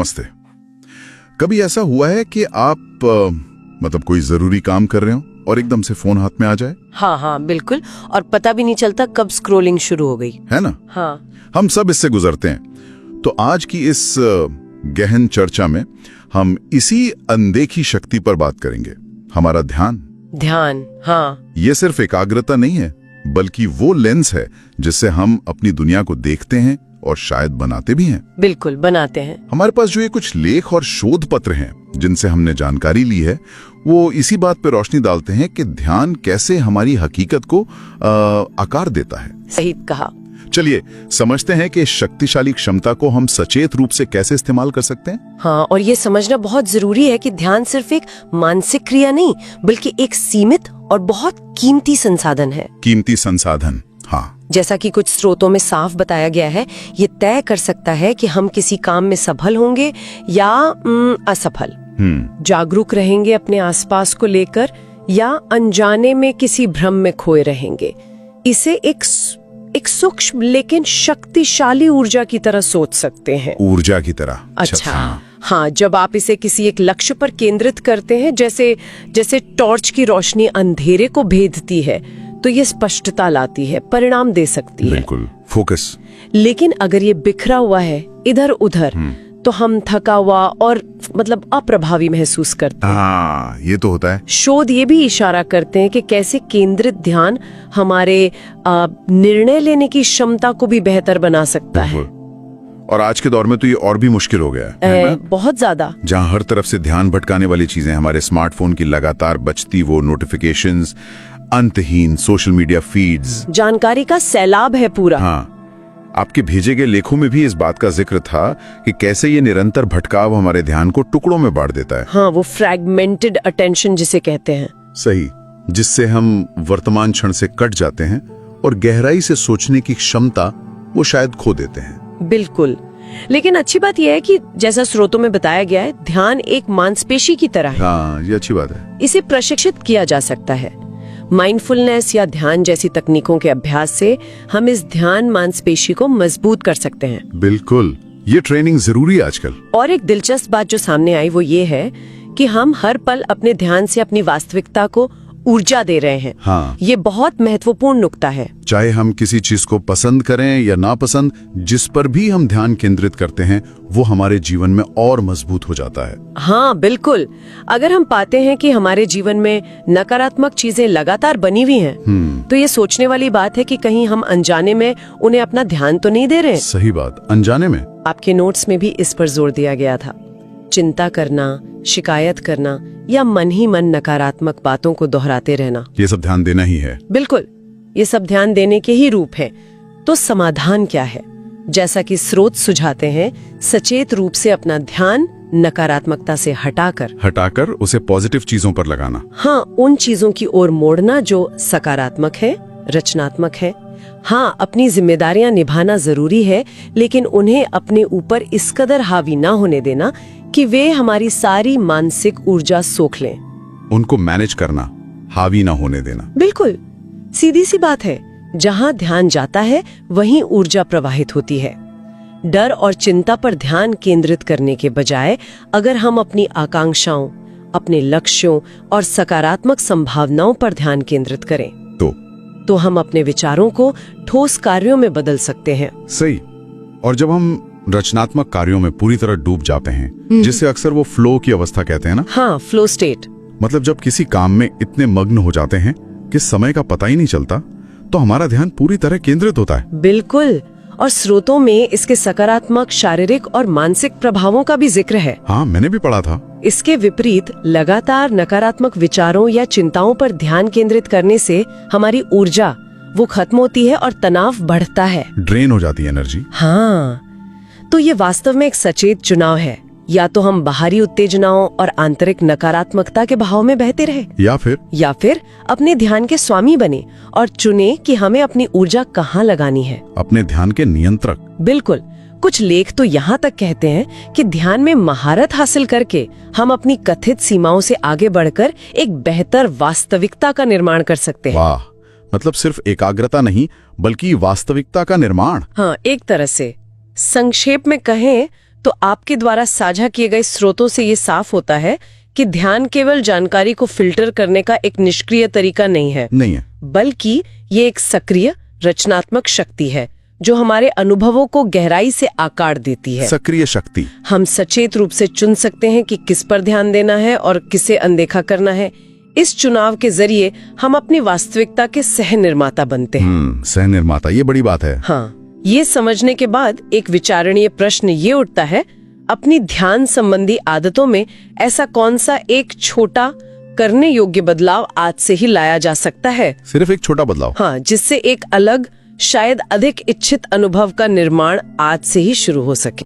नमस्ते। कभी ऐसा हुआ है कि आप मतलब कोई जरूरी काम कर रहे हो और एकदम से फोन हाथ में आ जाए? हाँ बिल्कुल। और पता भी नहीं चलता कब स्क्रोलिंग शुरू हो गई, है ना? हाँ। हम सब इससे गुजरते हैं। तो आज की इस गहन चर्चा में हम इसी अनदेखी शक्ति पर बात करेंगे, हमारा ध्यान। हाँ, ये सिर्फ एकाग्रता नहीं है, बल्कि वो लेंस है जिससे हम अपनी दुनिया को देखते हैं और शायद बनाते भी हैं। बिल्कुल बनाते हैं। हमारे पास जो ये कुछ लेख और शोध पत्र हैं जिनसे हमने जानकारी ली है, वो इसी बात पर रोशनी डालते हैं कि ध्यान कैसे हमारी हकीकत को आकार देता है। सही कहा। चलिए समझते हैं कि इस शक्तिशाली क्षमता को हम सचेत रूप से कैसे इस्तेमाल कर सकते हैं। हाँ, और ये समझना बहुत जरूरी है कि ध्यान सिर्फ एक मानसिक क्रिया नहीं, बल्कि एक सीमित और बहुत कीमती संसाधन है। कीमती संसाधन, हाँ। जैसा कि कुछ स्रोतों में साफ बताया गया है, ये तय कर सकता है कि हम किसी काम में सफल होंगे या असफल, जागरूक रहेंगे अपने आसपास को लेकर या अनजाने में किसी भ्रम में खोए रहेंगे। इसे एक सूक्ष्म लेकिन शक्तिशाली ऊर्जा की तरह सोच सकते हैं। ऊर्जा की तरह? अच्छा। हाँ, जब आप इसे किसी एक लक्ष्य पर केंद्रित करते हैं, जैसे टॉर्च की रोशनी अंधेरे को भेदती है, तो ये स्पष्टता लाती है, परिणाम दे सकती है। बिल्कुल, फोकस। लेकिन अगर ये बिखरा हुआ है इधर उधर, तो हम थका हुआ और मतलब अप्रभावी महसूस करते हैं। हाँ, ये तो होता है। शोध ये भी इशारा करते हैं कि कैसे केंद्रित ध्यान हमारे निर्णय लेने की क्षमता को भी बेहतर बना सकता है। और आज के दौर में तो ये और भी मुश्किल हो गया है, बहुत ज्यादा। जहाँ हर तरफ से ध्यान भटकाने वाली चीजें, हमारे स्मार्टफोन की लगातार बजती वो नोटिफिकेशंस, अंतहीन सोशल मीडिया फीड्स, जानकारी का सैलाब है पूरा। हाँ, आपके भेजे गए लेखों में भी इस बात का जिक्र था कि कैसे ये निरंतर भटकाव हमारे ध्यान को टुकड़ों में बांट देता है। हाँ, वो फ्रैगमेंटेड अटेंशन जिसे कहते हैं। सही, जिससे हम वर्तमान क्षण से कट जाते हैं और गहराई से सोचने की क्षमता वो शायद खो देते हैं। बिल्कुल। लेकिन अच्छी बात यह है कि जैसा स्रोतों में बताया गया है, ध्यान एक मांसपेशी की तरह है। हाँ, ये अच्छी बात है। इसे प्रशिक्षित किया जा सकता है। माइंडफुलनेस या ध्यान जैसी तकनीकों के अभ्यास से हम इस ध्यान मांसपेशी को मजबूत कर सकते हैं। बिल्कुल, ये ट्रेनिंग जरूरी है आजकल। और एक दिलचस्प बात जो सामने आई वो ये है कि हम हर पल अपने ध्यान से अपनी वास्तविकता को ऊर्जा दे रहे हैं। हाँ, ये बहुत महत्वपूर्ण नुक्ता है। चाहे हम किसी चीज को पसंद करें या नापसंद, जिस पर भी हम ध्यान केंद्रित करते हैं वो हमारे जीवन में और मजबूत हो जाता है। हाँ बिल्कुल। अगर हम पाते हैं कि हमारे जीवन में नकारात्मक चीजें लगातार बनी हुई हैं, तो ये सोचने वाली बात है कि कहीं हम अनजाने में उन्हें अपना ध्यान तो नहीं दे रहे। सही बात, अनजाने में। आपके नोट्स में भी इस पर जोर दिया गया था। चिंता करना, शिकायत करना या मन ही मन नकारात्मक बातों को दोहराते रहना, ये सब ध्यान देना ही है। बिल्कुल, ये सब ध्यान देने के ही रूप है। तो समाधान क्या है? जैसा कि स्रोत सुझाते हैं, सचेत रूप से अपना ध्यान नकारात्मकता से हटाकर उसे पॉजिटिव चीजों पर लगाना। हाँ, उन चीजों की ओर मोड़ना जो सकारात्मक है, रचनात्मक है। हाँ, अपनी जिम्मेदारियां निभाना जरूरी है, लेकिन उन्हें अपने ऊपर इस कदर हावी ना होने देना कि वे हमारी सारी मानसिक ऊर्जा सोख लें। उनको मैनेज करना, हावी ना होने देना। बिल्कुल, सीधी सी बात है। जहाँ ध्यान जाता है वहीं ऊर्जा प्रवाहित होती है। डर और चिंता पर ध्यान केंद्रित करने के बजाय अगर हम अपनी आकांक्षाओं, अपने लक्ष्यों और सकारात्मक संभावनाओं पर ध्यान केंद्रित करें, तो हम अपने विचारों को ठोस कार्यों में बदल सकते हैं। सही। और जब हम रचनात्मक कार्यों में पूरी तरह डूब जाते हैं, जिसे अक्सर वो फ्लो की अवस्था कहते हैं ना। हाँ, फ्लो स्टेट। मतलब जब किसी काम में इतने मग्न हो जाते हैं कि समय का पता ही नहीं चलता, तो हमारा ध्यान पूरी तरह केंद्रित होता है। बिल्कुल। और स्रोतों में इसके सकारात्मक शारीरिक और मानसिक प्रभावों का भी जिक्र है। हाँ, मैंने भी पढ़ा था। इसके विपरीत लगातार नकारात्मक विचारों या चिंताओं पर ध्यान केंद्रित करने से हमारी ऊर्जा वो खत्म होती है और तनाव बढ़ता है, ड्रेन हो जाती है एनर्जी। हाँ, तो ये वास्तव में एक सचेत चुनाव है। या तो हम बाहरी उत्तेजनाओं और आंतरिक नकारात्मकता के बहाव में बहते रहे, या फिर अपने ध्यान के स्वामी बने और चुने कि हमें अपनी ऊर्जा कहाँ लगानी है। अपने ध्यान के नियंत्रक। बिल्कुल। कुछ लेख तो यहाँ तक कहते हैं कि ध्यान में महारत हासिल करके हम अपनी कथित सीमाओं से आगे बढ़कर एक बेहतर वास्तविकता का निर्माण कर सकते हैं। वाह, मतलब सिर्फ एकाग्रता नहीं बल्कि वास्तविकता का निर्माण। हाँ, एक तरह से। संक्षेप में कहें तो आपके द्वारा साझा किए गए स्रोतों से ये साफ होता है कि ध्यान केवल जानकारी को फिल्टर करने का एक निष्क्रिय तरीका नहीं है, बल्कि ये एक सक्रिय रचनात्मक शक्ति है जो हमारे अनुभवों को गहराई से आकार देती है। सक्रिय शक्ति। हम सचेत रूप से चुन सकते हैं कि किस पर ध्यान देना है और किसे अनदेखा करना है। इस चुनाव के जरिए हम अपनी वास्तविकता के सह निर्माता बनते हैं। सह निर्माता, ये बड़ी बात है। हाँ, ये समझने के बाद एक विचारणीय प्रश्न ये उठता है, अपनी ध्यान संबंधी आदतों में ऐसा कौन सा एक छोटा करने योग्य बदलाव आज से ही लाया जा सकता है? सिर्फ एक छोटा बदलाव? हाँ, जिससे एक अलग, शायद अधिक इच्छित अनुभव का निर्माण आज से ही शुरू हो सके।